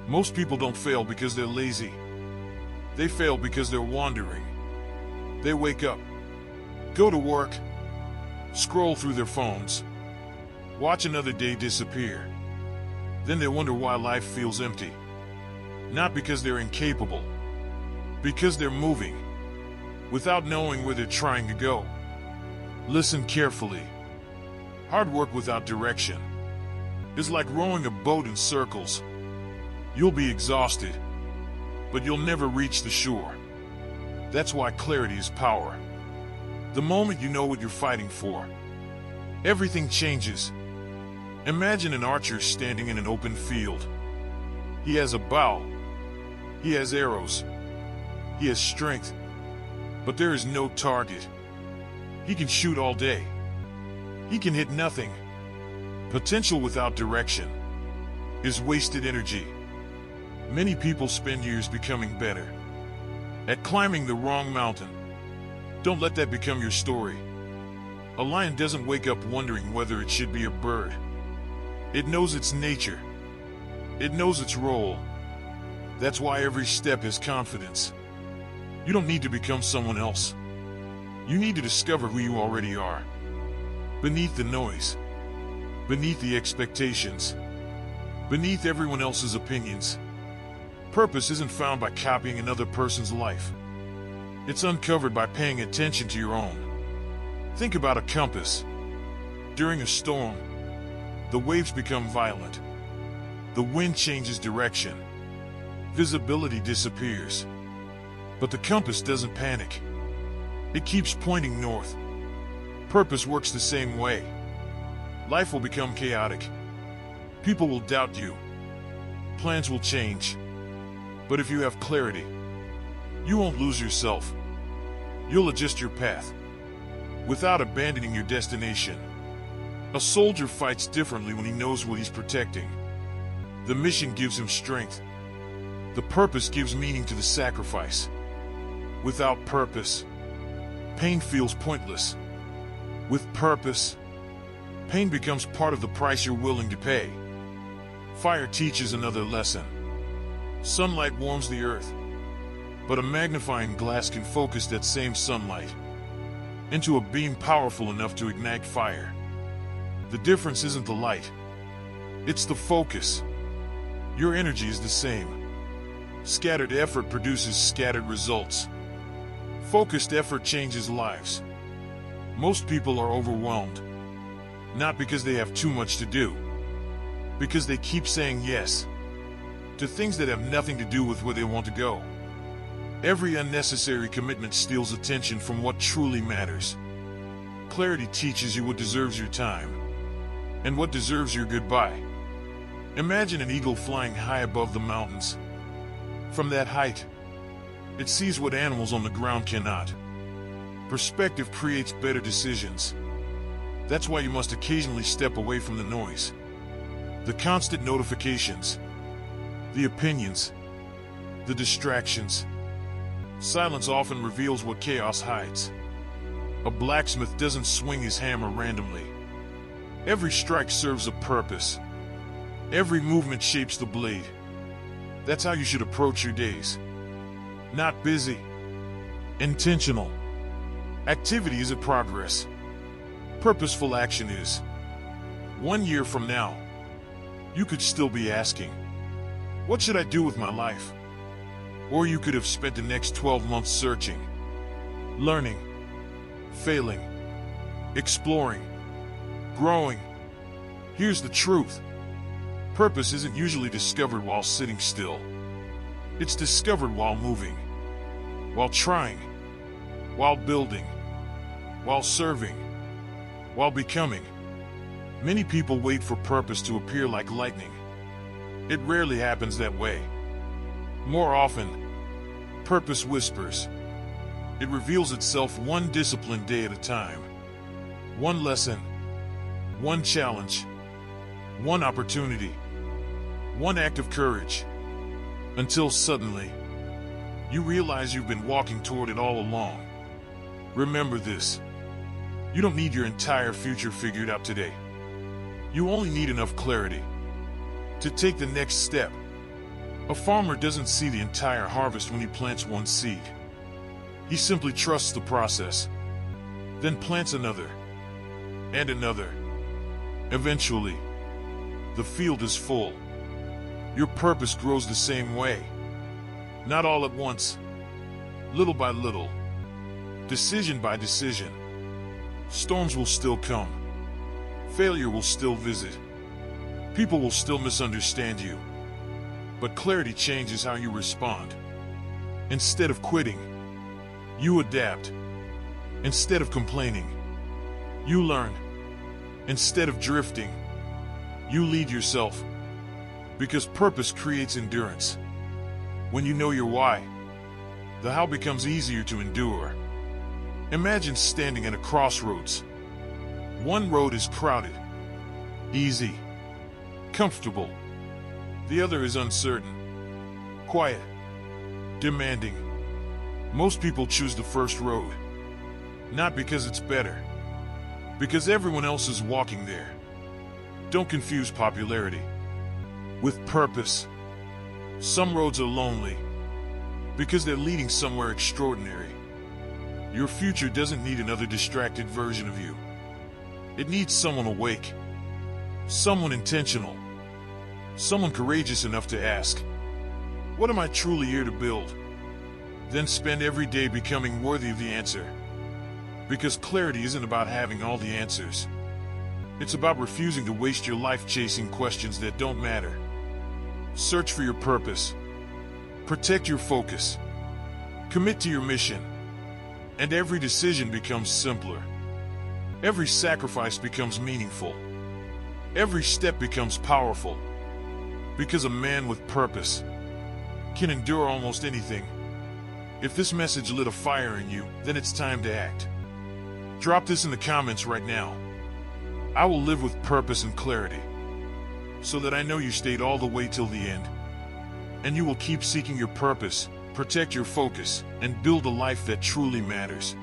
Most people don't fail because they're lazy. They fail because they're wandering. They wake up, go to work, scroll through their phones, watch another day disappear. Then they wonder why life feels empty. Not because they're incapable, because they're moving, without knowing where they're trying to go. Listen carefully. Hard work without direction is like rowing a boat in circles. You'll be exhausted, but you'll never reach the shore. That's why clarity is power. The moment you know what you're fighting for, everything changes. Imagine an archer standing in an open field. He has a bow. He has arrows. He has strength. But there is no target. He can shoot all day. He can hit nothing. Potential without direction is wasted energy. Many people spend years becoming better at climbing the wrong mountain. Don't let that become your story. A lion doesn't wake up wondering whether it should be a bird. It knows its nature. It knows its role. That's why every step is confidence. You don't need to become someone else. You need to discover who you already are. Beneath the noise, beneath the expectations, beneath everyone else's opinions. Purpose isn't found by copying another person's life. It's uncovered by paying attention to your own. Think about a compass. During a storm, the waves become violent. The wind changes direction. Visibility disappears. But the compass doesn't panic. It keeps pointing north. Purpose works the same way. Life will become chaotic. People will doubt you. Plans will change. But if you have clarity, you won't lose yourself. You'll adjust your path without abandoning your destination. A soldier fights differently when he knows what he's protecting. The mission gives him strength. The purpose gives meaning to the sacrifice. Without purpose, pain feels pointless. With purpose, pain becomes part of the price you're willing to pay. Fire teaches another lesson. Sunlight warms the earth, but a magnifying glass can focus that same sunlight into a beam powerful enough to ignite fire. The difference isn't the light, it's the focus. Your energy is the same. Scattered effort produces scattered results. Focused effort changes lives. Most people are overwhelmed, not because they have too much to do, because they keep saying yes to things that have nothing to do with where they want to go. Every unnecessary commitment steals attention from what truly matters. Clarity teaches you what deserves your time and what deserves your goodbye. Imagine an eagle flying high above the mountains. From that height, it sees what animals on the ground cannot. Perspective creates better decisions. That's why you must occasionally step away from the noise, the constant notifications, the opinions, the distractions. Silence often reveals what chaos hides. A blacksmith doesn't swing his hammer randomly. Every strike serves a purpose. Every movement shapes the blade. That's how you should approach your days. Not busy. Intentional. Activity is a progress. Purposeful action is. 1 year from now, you could still be asking, what should I do with my life? Or you could have spent the next 12 months searching, learning, failing, exploring, growing. Here's the truth. Purpose isn't usually discovered while sitting still. It's discovered while moving, while trying, while building, while serving, while becoming. Many people wait for purpose to appear like lightning. It rarely happens that way. More often, purpose whispers. It reveals itself one disciplined day at a time. One lesson, one challenge, one opportunity, one act of courage. Until suddenly, you realize you've been walking toward it all along. Remember this. You don't need your entire future figured out today. You only need enough clarity to take the next step. A farmer doesn't see the entire harvest when he plants one seed. He simply trusts the process, then plants another, and another. Eventually, the field is full. Your purpose grows the same way. Not all at once, little by little, decision by decision. Storms will still come. Failure will still visit. People will still misunderstand you. But clarity changes how you respond. Instead of quitting, you adapt. Instead of complaining, you learn. Instead of drifting, you lead yourself. Because purpose creates endurance. When you know your why, the how becomes easier to endure. Imagine standing at a crossroads. One road is crowded, easy, comfortable. The other is uncertain, quiet, demanding. Most people choose the first road, not because it's better, because everyone else is walking there. Don't confuse popularity with purpose. Some roads are lonely because they're leading somewhere extraordinary. Your future doesn't need another distracted version of you. It needs someone awake, someone intentional, someone courageous enough to ask, what am I truly here to build? Then spend every day becoming worthy of the answer. Because clarity isn't about having all the answers. It's about refusing to waste your life chasing questions that don't matter. Search for your purpose. Protect your focus. Commit to your mission. And every decision becomes simpler. Every sacrifice becomes meaningful. Every step becomes powerful. Because a man with purpose can endure almost anything. If this message lit a fire in you, then it's time to act. Drop this in the comments right now. I will live with purpose and clarity, so that I know you stayed all the way till the end. And you will keep seeking your purpose, protect your focus, and build a life that truly matters.